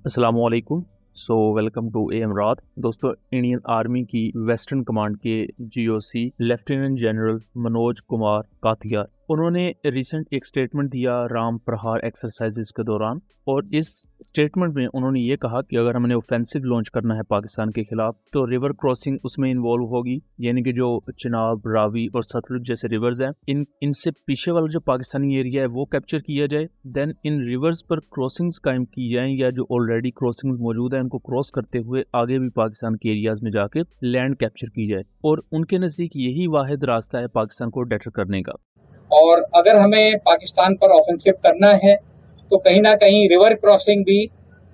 अस्सलामुअलैकुम। Welcome to AM रात। दोस्तों, इंडियन आर्मी की वेस्टर्न कमांड के GOC lieutenant general Manoj Kumar Kathiya, उन्होंने रिसेंट एक स्टेटमेंट दिया राम प्रहार एक्सरसाइजेस के दौरान, और इस स्टेटमेंट में उन्होंने ये कहा कि अगर हमने ऑफेंसिव लॉन्च करना है पाकिस्तान के खिलाफ तो रिवर क्रॉसिंग उसमें इन्वॉल्व होगी, यानी कि जो चिनाब, रावी और सतलुज जैसे रिवर्स हैं, इनसे पीछे वाला जो पाकिस्तानी एरिया है वो कैप्चर किया जाए। देन इन रिवर्स पर क्रॉसिंग्स कायम की जाएं, या जो ऑलरेडी क्रॉसिंग्स मौजूद है उनको क्रॉस करते हुए आगे भी पाकिस्तान के एरियाज में जाके लैंड कैप्चर की जाए, और उनके नज़दीक यही वाहिद रास्ता है पाकिस्तान को डेटर करने का। और अगर हमें पाकिस्तान पर ऑफेंसिव करना है तो कहीं ना कहीं रिवर क्रॉसिंग भी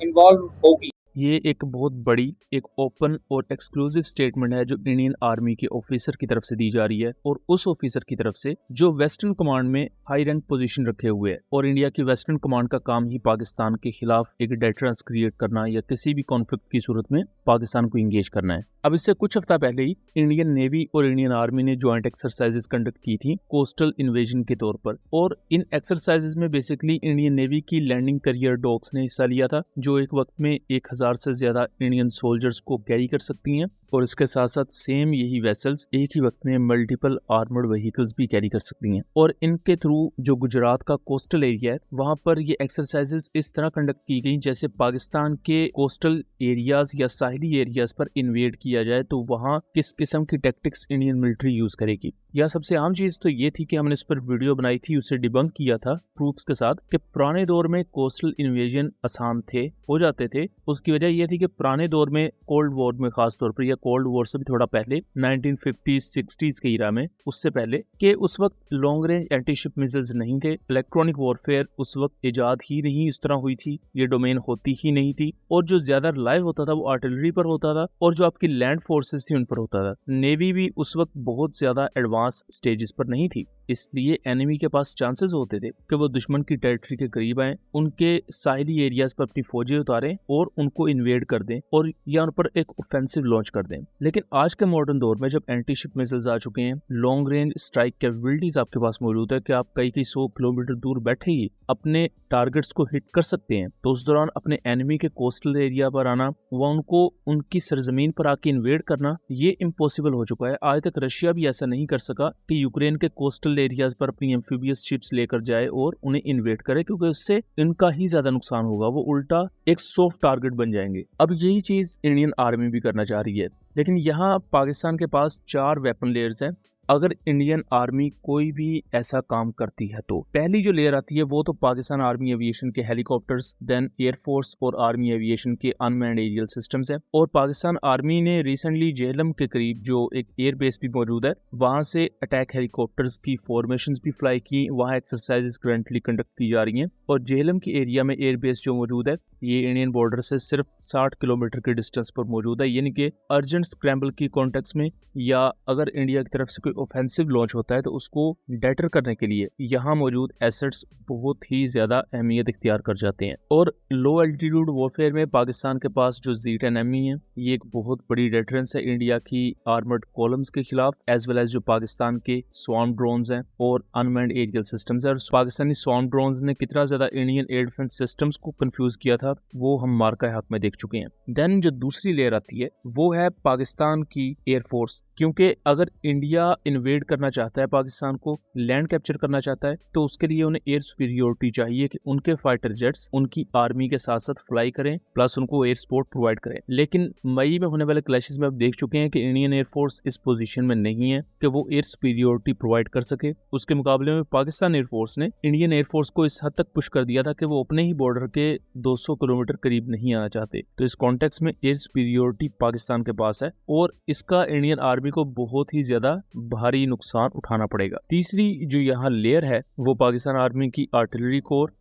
इन्वॉल्व होगी। ये एक बहुत बड़ी, एक ओपन और एक्सक्लूसिव स्टेटमेंट है जो इंडियन आर्मी के ऑफिसर की तरफ से दी जा रही है, और उस ऑफिसर की तरफ से जो वेस्टर्न कमांड में हाई रैंक पोजीशन रखे हुए है। और इंडिया की वेस्टर्न कमांड का काम ही पाकिस्तान के खिलाफ एक डेटरेंस क्रिएट करना या किसी भी कॉन्फ्लिक्ट की सूरत में पाकिस्तान को इंगेज करना है। अब इससे कुछ हफ्ता पहले ही इंडियन नेवी और इंडियन आर्मी ने ज्वाइंट एक्सरसाइजेस कंडक्ट की थी कोस्टल इन्वेजन के तौर पर, और इन एक्सरसाइजेस में बेसिकली इंडियन नेवी की लैंडिंग करियर डॉग्स ने हिस्सा लिया था, जो एक वक्त में 1000 से ज्यादा इंडियन सोल्जर्स को कैरी कर सकती हैं, और इसके साथ साथ सेम यही वेसल्स एक ही वक्त में मल्टीपल आर्मर्ड व्हीकल्स भी कैरी कर सकती हैं। और इनके थ्रू जो गुजरात का कोस्टल एरिया है वहां पर ये एक्सरसाइजेस इस तरह कंडक्ट की गई जैसे पाकिस्तान के कोस्टल एरियाज या साहिली एरियाज पर इन्वेड किया जाए तो वहां किस किस्म की टैक्टिक्स इंडियन मिलिट्री यूज करेगी। या सबसे आम चीज तो ये थी कि हमने इस पर वीडियो बनाई थी, उसे डिबंक किया था प्रूफ्स के साथ कि पुराने दौर में कोस्टल इन्वेजन आसान हो जाते थे। उसकी वजह यह थी कि पुराने दौर में कोल्ड वॉर में, खास तौर पर, या कोल्ड वॉर से भी थोड़ा पहले 1950-60s के ईरा में, उससे पहले कि उस वक्त लॉन्ग रेंज एंटीशिप मिसाइल्स नहीं थे, इलेक्ट्रॉनिक वॉरफेयर उस वक्त इजाद ही नहीं इस तरह हुई थी, ये डोमेन होती ही नहीं थी, और जो ज्यादा रिलाय होता था वो आर्टिलरी पर होता था, और जो आपकी लैंड फोर्सेस थी उन पर होता था। नेवी भी उस वक्त बहुत ज्यादा एडवांस स्टेजेस पर नहीं थी, इसलिए एनिमी के पास चांसेस होते थे कि वो दुश्मन की टेरिटरी के करीब आए, उनके साहिली एरियाज पर अपनी फौजें उतारें और उनको इन्वेड कर दें, और या उन पर एक ऑफेंसिव लॉन्च कर दें। लेकिन आज के मॉडर्न दौर में जब एंटीशिप मिसाइल्स आ चुके हैं, लॉन्ग रेंज स्ट्राइक कैपेबिलिटीज आपके पास मौजूद है कि आप कई 100 किलोमीटर दूर बैठे ही अपने टारगेट्स को हिट कर सकते हैं, तो उस दौरान अपने एनिमी के कोस्टल एरिया पर आना व उनको उनकी सरजमीन पर आके इन्वेड करना, ये इम्पॉसिबल हो चुका है। आज तक रशिया भी ऐसा नहीं कर सका कि यूक्रेन के कोस्टल एरियाज पर अपनी एम्फीबियस शिप्स लेकर जाए और उन्हें इन्वेड करे, क्योंकि उससे इनका ही ज्यादा नुकसान होगा, वो उल्टा एक सॉफ्ट टारगेट बन जाएंगे। अब यही चीज इंडियन आर्मी भी करना चाह रही है, लेकिन यहाँ पाकिस्तान के पास 4 वेपन लेयर्स हैं। अगर इंडियन आर्मी कोई भी ऐसा काम करती है तो पहली जो लेयर आती है वो तो पाकिस्तान आर्मी एविएशन के हेलीकॉप्टर्स, देन एयरफोर्स और आर्मी एविएशन के अनमैन्ड एरियल सिस्टम्स है। और पाकिस्तान आर्मी ने रिसेंटली जेहलम के करीब जो एक एयर बेस भी मौजूद है वहां से अटैक हेलीकॉप्टर्स की फॉर्मेशंस भी फ्लाई की, वहां एक्सरसाइजेस करंटली कंडक्ट की जा रही हैं। और जेहलम की एरिया में एयर बेस जो मौजूद है ये इंडियन बॉर्डर से सिर्फ 60 किलोमीटर के डिस्टेंस पर मौजूद है, यानी कि अर्जेंट स्क्रैम्बल की कॉन्टेक्स्ट में, या अगर इंडिया की तरफ से कोई ऑफेंसिव लॉन्च होता है तो उसको डेटर करने के लिए यहाँ मौजूद एसेट्स बहुत ही ज्यादा अहमियत इख्तियार कर जाते हैं। और लो एल्टीट्यूड वॉरफेयर में पाकिस्तान के पास जो Z-10ME है ये एक बहुत बड़ी डेटरेंस है इंडिया की आर्मर्ड कॉलम्स के खिलाफ, एज वेल एज जो पाकिस्तान के स्वार्म ड्रोन्स हैं और अनमैन्ड एरियल सिस्टम्स है। और पाकिस्तानी स्वार्म ड्रोन्स ने कितना ज्यादा इंडियन एयर डिफेंस सिस्टम्स को कंफ्यूज किया था वो हम मार्का हक में देख चुके हैं। देन जो दूसरी लेयर आती है वो है पाकिस्तान की एयरफोर्स, क्योंकि अगर इंडिया इन्वेड करना चाहता है, पाकिस्तान को लैंड कैप्चर करना चाहता है, तो उसके लिए उन्हें एयर सुपीरियोरिटी चाहिए कि उनके फाइटर जेट्स उनकी आर्मी के साथ साथ फ्लाई करें, प्लस उनको एयर सपोर्ट प्रोवाइड करें। लेकिन मई में होने वाले क्लैशेस में आप देख चुके हैं कि इंडियन एयरफोर्स इस पोजीशन में नहीं है कि वो एयर सुपीरियोरिटी प्रोवाइड कर सके। उसके मुकाबले में पाकिस्तान एयरफोर्स ने इंडियन एयरफोर्स को इस हद तक पुश कर दिया था कि वो अपने ही बॉर्डर के 200 किलोमीटर करीब नहीं आना चाहते। तो इस कॉन्टेक्स्ट में एयर सुपीरियोरिटी पाकिस्तान के पास है और इसका इंडियन आर्मी को बहुत ही ज्यादा भारी नुकसान उठाना पड़ेगा। तीसरी जो यहाँ लेयर है वो पाकिस्तान आर्मी की artillery core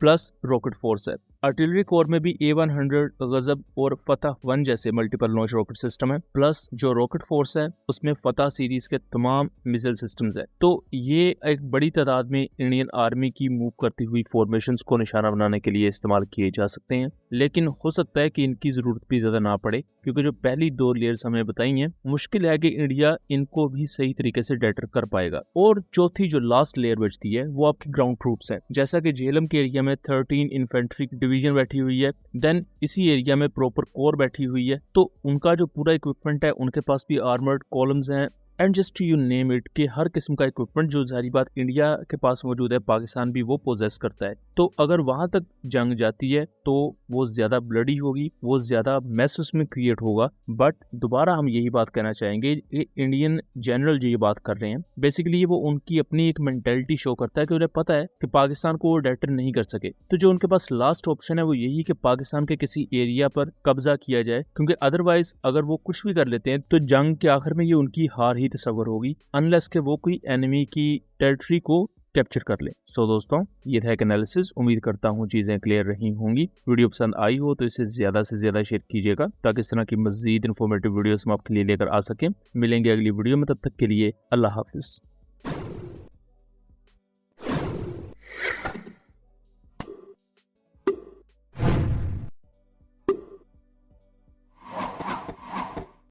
plus rocket force है। आर्टिलरी कोर में भी A100 गजब और फतह 1 जैसे मल्टीपल लॉन्च रॉकेट सिस्टम है, प्लस जो रॉकेट फोर्स है उसमें फतह सीरीज के तमाम मिसाइल सिस्टम्स है। तो ये एक बड़ी तादाद में इंडियन आर्मी की मूव करती हुई फॉर्मेशंस को निशाना बनाने के लिए इस्तेमाल किए जा सकते हैं, लेकिन हो सकता है कि इनकी जरूरत भी ज्यादा ना पड़े, क्योंकि जो पहली 2 लेयर्स हमें बताई हैं मुश्किल है कि इंडिया इनको भी सही तरीके से डेटर कर पाएगा। और चौथी जो लास्ट लेयर बचती है वो आपकी ग्राउंड ट्रूप्स है। जैसा कि जेहलम के एरिया में 13 इन्फेंट्री डिवीजन डिवीजन बैठी हुई है, देन इसी एरिया में प्रॉपर कोर बैठी हुई है। तो उनका जो पूरा इक्विपमेंट है, उनके पास भी आर्मर्ड कॉलम्स हैं and just you name it कि हर किस्म का इक्विपमेंट जो सारी बात इंडिया के पास मौजूद है, पाकिस्तान भी वो पोजेस करता है। तो अगर वहां तक जंग जाती है तो वो ज्यादा ब्लडी होगी, वो ज्यादा मैस उसमें क्रिएट होगा। बट दोबारा हम यही बात कहना चाहेंगे, ये इंडियन जनरल जो ये बात कर रहे हैं, बेसिकली वो उनकी अपनी एक मेंटेलिटी शो करता है कि उन्हें पता है कि पाकिस्तान को वो डेटर नहीं कर सके। तो जो उनके पास लास्ट ऑप्शन है वो यही कि पाकिस्तान के किसी एरिया पर कब्जा किया जाए, क्योंकि अदरवाइज अगर वो कुछ भी कर लेते हैं तो जंग के आखिर में ये उनकी हार ही तस्वर होगी, अनलेस के वो कोई एनिमी की टेरिटरी को कैप्चर कर ले। सो दोस्तों, ये था एक एनालिसिस। उम्मीद करता हूँ चीजें क्लियर रही होंगी। वीडियो पसंद आई हो तो इसे ज्यादा से ज्यादा शेयर कीजिएगा ताकि इस तरह की मजीद इन्फॉर्मेटिव वीडियोस हम आपके लिए लेकर आ सकें। मिलेंगे अगली वीडियो में, तब तक के लिए अल्लाह हाफिज।